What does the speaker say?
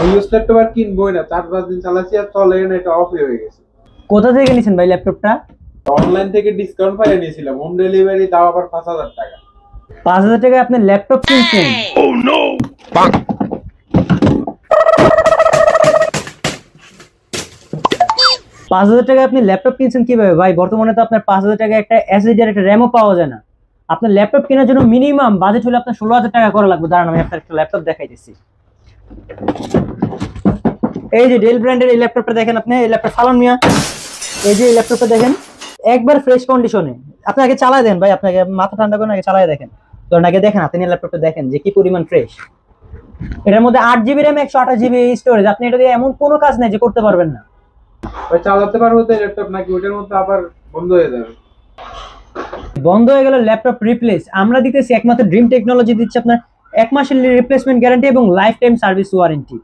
Use laptop আর কিনবোই না, 4-5 দিন চালাচ্ছি আর চলে না, এটা অফ হয়ে গেছে। কোথা থেকে নিয়েছেন ভাই ল্যাপটপটা? অনলাইন থেকে ডিসকাউন্ট পাইয়ে নিয়েছিলাম, হোম ডেলিভারি দাও আবার 5,000 টাকা। 5,000 টাকায় আপনি ল্যাপটপ কিনছেন? 5,000 টাকায় আপনি ল্যাপটপ কিনছেন কিভাবে ভাই? বর্তমানে তো আপনার 5,000 টাকায় একটা এসএসডি আর একটা র্যামও পাওয়া যায় না। আপনার ল্যাপটপ কেনার জন্য মিনিমাম বাজেট হলে আপনার 16,000 টাকা করা লাগবে। দাঁড়ান আমি আপনার একটা ল্যাপটপ দেখাইতেছি। এই যে ডেল ব্র্যান্ডের এই ল্যাপটপটা দেখেন আপনি, এই ল্যাপটপ ফালান মিয়া। এই যে এই ল্যাপটপটা দেখেন, একবার ফ্রেশ কন্ডিশনে। আপনি আগে চালায় দেন ভাই, আপনাকে মাথা ঠান্ডা করে আগে চালায় দেখেন। ধরুন আগে দেখেন, আপনি ল্যাপটপটা দেখেন যে কি পরিমাণ ফ্রেশ। এটার মধ্যে 8 জিবি র্যাম, 128 জিবি স্টোরেজ। আপনি এটা দিয়ে এমন কোনো কাজ নাই যে করতে পারবেন না। ওই চালাতে পারবো তো ল্যাপটপ, নাকি ওইটার মধ্যে আবার বন্ধ হয়ে যাবে? বন্ধ হয়ে গেল ল্যাপটপ রিপ্লেস আমরা দিতেছি, একমাত্র ড্রিম টেকনোলজি দিচ্ছে আপনার 1 মাসের রিপ্লেসমেন্ট গ্যারান্টি এবং লাইফ টাইম সার্ভিস ওয়ারেন্টি।